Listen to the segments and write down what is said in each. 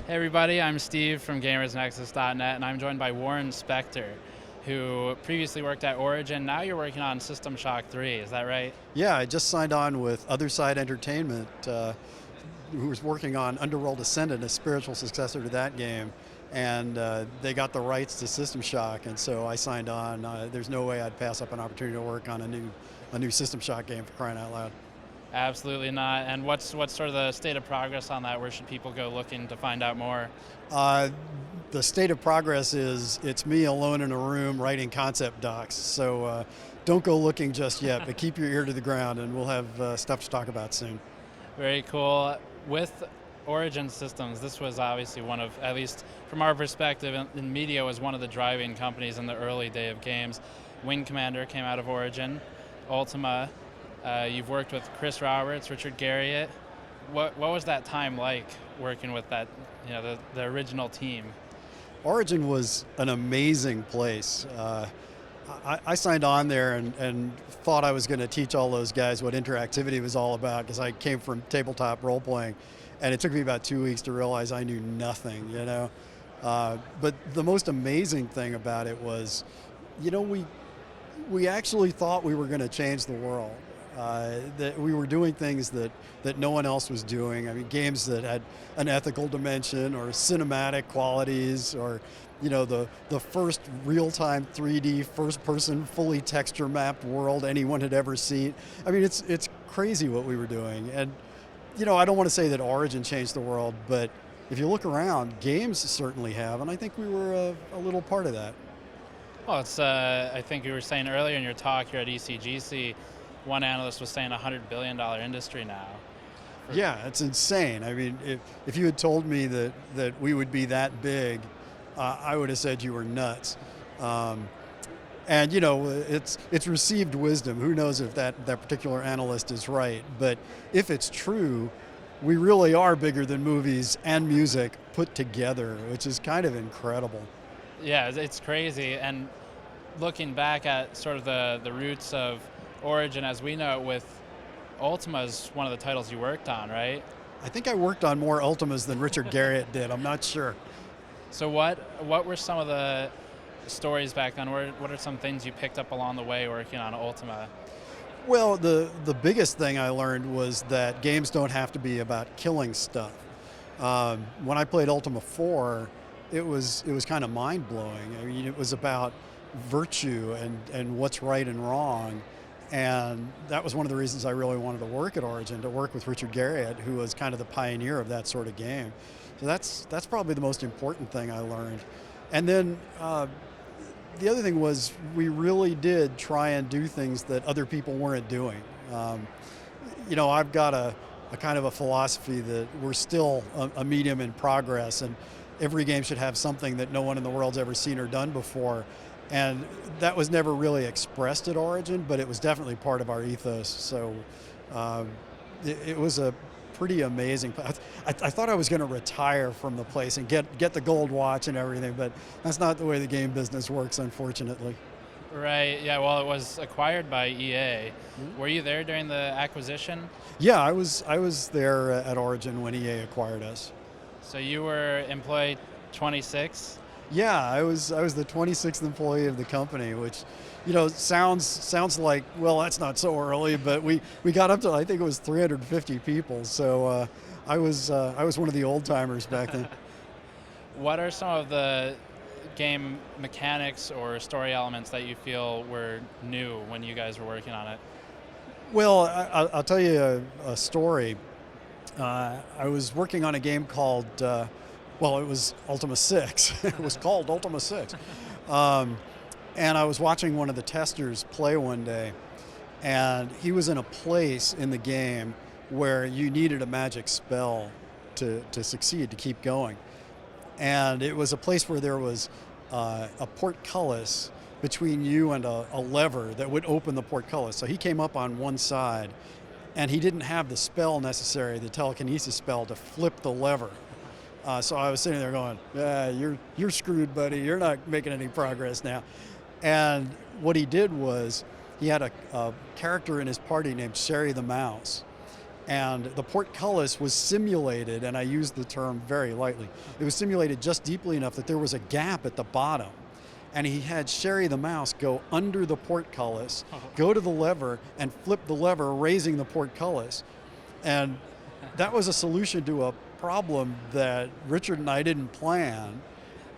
Hey everybody, I'm Steve from GamersNexus.net, and I'm joined by Warren Spector, who previously worked at Origin. Now you're working on System Shock 3, is that right? Yeah, I just signed on with Other Side Entertainment, who was working on Underworld Ascendant, a spiritual successor to that game, and they got the rights to System Shock, and so I signed on. There's no way I'd pass up an opportunity to work on a new System Shock game, for crying out loud. Absolutely not. And what's sort of the state of progress on that? Where should people go looking to find out more? Uh, the state of progress is it's me alone in a room writing concept docs. So don't go looking just yet, but keep your ear to the ground, and we'll have stuff to talk about soon. Very cool. With Origin Systems, this was obviously one of, at least from our perspective in media, was one of the driving companies in the early day of games. Wing Commander came out of Origin, Ultima. You've worked with Chris Roberts, Richard Garriott. What was that time like working with that, the original team? Origin was an amazing place. I signed on there and thought I was going to teach all those guys what interactivity was all about, because I came from tabletop role playing, and it took me about 2 weeks to realize I knew nothing. But the most amazing thing about it was, we actually thought we were going to change the world. That we were doing things that no one else was doing. I mean, games that had an ethical dimension or cinematic qualities, or the first real-time 3D first-person fully texture-mapped world anyone had ever seen. I mean, it's crazy what we were doing. And I don't want to say that Origin changed the world, but if you look around, games certainly have, and I think we were a little part of that. Well, it's I think you were saying earlier in your talk here at ECGC, one analyst was saying $100 billion industry now. Yeah, it's insane. I mean, if you had told me that we would be that big, I would have said you were nuts. And it's received wisdom. Who knows if that particular analyst is right? But if it's true, we really are bigger than movies and music put together, which is kind of incredible. Yeah, it's crazy. And looking back at sort of the roots of Origin as we know it, with Ultima is one of the titles you worked on, right? I think I worked on more Ultimas than Richard Garriott did. I'm not sure. So what were some of the stories back then? What are some things you picked up along the way working on Ultima? Well, the biggest thing I learned was that games don't have to be about killing stuff. When I played Ultima 4, it was kind of mind-blowing. I mean, it was about virtue and what's right and wrong. And that was one of the reasons I really wanted to work at Origin, to work with Richard Garriott, who was kind of the pioneer of that sort of game. So that's probably the most important thing I learned. And then the other thing was, we really did try and do things that other people weren't doing. I've got a kind of a philosophy that we're still a medium in progress, and every game should have something that no one in the world's ever seen or done before. And that was never really expressed at Origin, but it was definitely part of our ethos. So it was a pretty amazing. I thought I was going to retire from the place and get the gold watch and everything, but that's not the way the game business works, unfortunately. Right. Yeah. Well, it was acquired by EA. Were you there during the acquisition? Yeah, I was there at Origin when EA acquired us. So you were employee 26. Yeah, I was the 26th employee of the company, which, sounds like, well, that's not so early, but we got up to, I think it was 350 people. So I was one of the old timers back then. What are some of the game mechanics or story elements that you feel were new when you guys were working on it? Well, I'll tell you a story. I was working on a game called, it was Ultima 6. It was called Ultima 6. And I was watching one of the testers play one day, and he was in a place in the game where you needed a magic spell to succeed, to keep going. And it was a place where there was a portcullis between you and a lever that would open the portcullis. So he came up on one side, and he didn't have the spell necessary, the telekinesis spell, to flip the lever. So I was sitting there going, you're screwed, buddy. You're not making any progress now. And what he did was, he had a character in his party named Sherry the Mouse. and the portcullis was simulated, and I use the term very lightly. It was simulated just deeply enough that there was a gap at the bottom. And he had Sherry the mouse go under the portcullis, go to the lever, and flip the lever, raising the portcullis. And that was a solution to a problem that Richard and I didn't plan.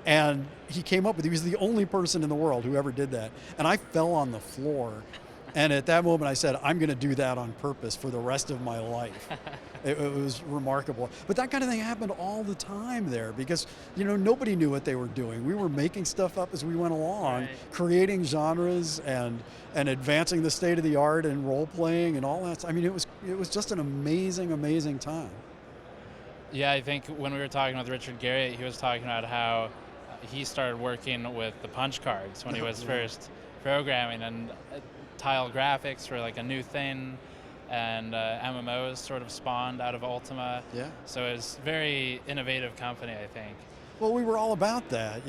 And he came up with, he was the only person in the world who ever did that. And I fell on the floor. And at that moment I said, I'm going to do that on purpose for the rest of my life. It was remarkable. But that kind of thing happened all the time there because, nobody knew what they were doing. We were making stuff up as we went along, creating genres and advancing the state of the art and role playing and all that. I mean, it was just an amazing, amazing time. Yeah, I think when we were talking with Richard Garriott, he was talking about how he started working with the punch cards when he was first programming, and tile graphics were like a new thing, and MMOs sort of spawned out of Ultima. Yeah. So it's a very innovative company, I think. Well, we were all about that,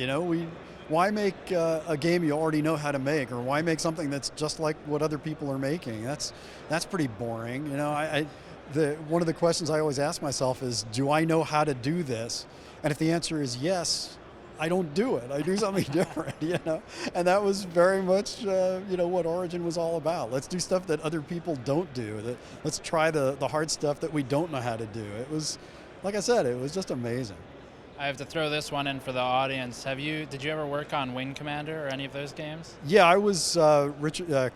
why make a game you already know how to make, or why make something that's just like what other people are making? That's pretty boring. One of the questions I always ask myself is, do I know how to do this? And if the answer is yes, I don't do it. I do something different, And that was very much, what Origin was all about. Let's do stuff that other people don't do. Let's try the hard stuff that we don't know how to do. It was, like I said, it was just amazing. I have to throw this one in for the audience. Did you ever work on Wing Commander or any of those games? Yeah, I was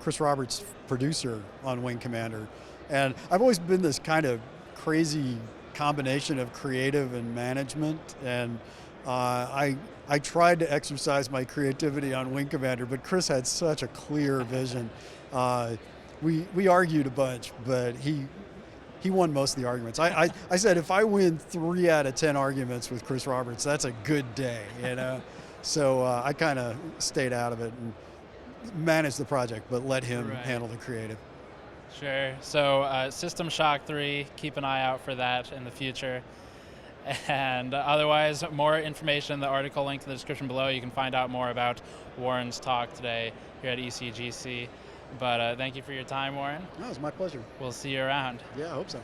Chris Roberts' producer on Wing Commander. And I've always been this kind of crazy combination of creative and management. And I tried to exercise my creativity on Wing Commander, but Chris had such a clear vision. We argued a bunch, but he won most of the arguments. I said if I win 3 out of 10 arguments with Chris Roberts, that's a good day, So I kind of stayed out of it and managed the project, but let him handle the creative. Sure. So System Shock 3, keep an eye out for that in the future. And otherwise, more information in the article linked in the description below. You can find out more about Warren's talk today here at ECGC. But thank you for your time, Warren. No, it was my pleasure. We'll see you around. Yeah, I hope so.